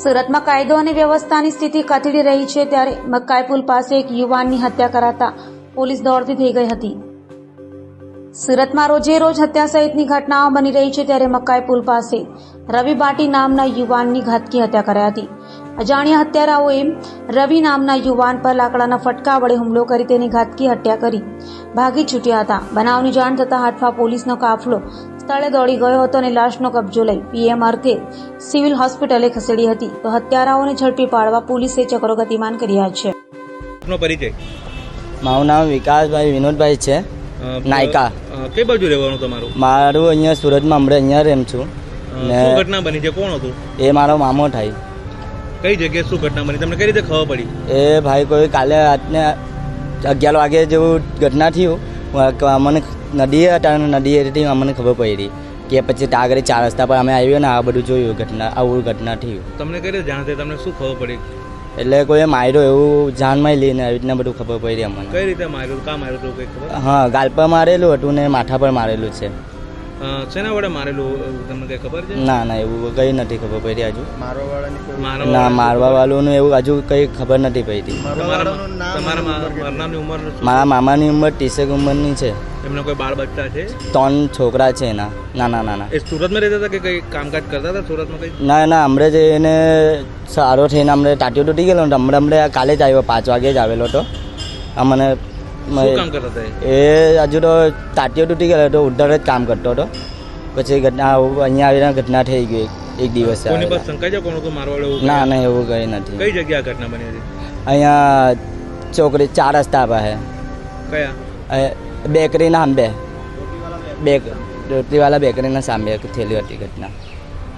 સુરતમાં કાયદો અને વ્યવસ્થાની સ્થિતિ કથળી રહી છે ત્યારે મકાઈ પુલ પાસે એક યુવાનની હત્યા કરાતા પોલીસ દોડતી થઈ ગઈ હતી। સુરતમાં રોજે રોજ હત્યા સહિતની ઘટનાઓ બની રહી છે ત્યારે મકાઈ પુલ પાસે રવિ બાટી નામના યુવાનની ઘાતકી હત્યા કરાઈ હતી। અજાણ્યા હત્યારાઓએ રવિ નામના યુવાન પર લાકડાના ફટકા વડે હુમલો કરી તેની ઘાતકી હત્યા કરી ભાગી છૂટ્યા હતા। બનાવની જાણ થતાં હાટફા પોલીસનો કાફલો સ્થળે દોડી ગયો હતો અને લાશનો કબજો લઈ પીએમ અર્થે સિવિલ હોસ્પિટલે ખસેડી હતી તો હત્યારાઓને ઝડપી પાડવા પોલીસે ચક્રો ગતિમાન કર્યા છે। પરિચય મારું નામ વિકાસભાઈ વિનોદભાઈ છે નાયકા। કઈ બાજુ રહેવાનું તમારું? મારું અહીંયા સુરતમાં હમણાં અહીંયા રેમ છું ને શું ઘટના બની છે? કોણ હતું? એ મારો મામો થાય। કઈ જગ્યાએ શું ઘટના બની? તમને કઈ રીતે ખબર પડી? એ ભાઈ કોઈ કાલે રાતને 11 વાગે જેવું ઘટના થયું મને નદીએ હતા અને નદીએથી અમને ખબર પડી કે પછી આગળ 4 રસ્તા પર અમે આવ્યો ને આ બધું જોયું ઘટના આવું ઘટના થયું। તમને કઈ રીતે જાણ થઈ? તમને શું ખબર પડી? એટલે કોઈએ માર્યો એવું જાનમાં લઈને આવી રીતના બધું ખબર પડી અમને। કઈ રીતે માર્યું? કાં માર્યું હતું કઈ ખબર? હા, ગાલ પર મારેલું હતું ને માથા પર મારેલું છે। શેના વડે મારેલું તમને કઈ ખબર છે? ના ના એવું કઈ નથી ખબર પડી હજુ। મારવા ના મારવા વાળું એવું હજુ કઈ ખબર નથી પડી। તમારા મરનારની ઉંમર શું? મારા મામાની ઉંમર 30 ઉંમરની છે। એમના કોઈ બાળ બચ્ચા છે? 3 છોકરા છે એના નાના નાના। એ સુરતમાં રહેતા હતા કે કઈ કામકાજ કરતા હતા સુરતમાં કઈ? ના ના હમણાં જ એને સારો થઈને હમણાં ટાટીઓ તૂટી ગયેલો હતો હમણાં કાલે જ આવ્યો 5 વાગે જ આવેલો હતો અમને। શું કામ કરતા હતા? એ હજુ તો ટાટીઓ તૂટી ગયેલો હતો ઉધર જ કામ કરતો હતો પછી ઘટના અહીંયા આવીને ઘટના થઈ ગઈ એક દિવસ। કોની પર શંકા છે કોણ હતું મારવાડે? ના ના એવું કઈ નથી। કઈ જગ્યા ઘટના બની હતી? અહીંયા ચોકડી 4 રસ્તા પાસે કયા? બેકરીના સામે રોટીવાલા બેકરીના સામે થયેલી હતી ઘટના।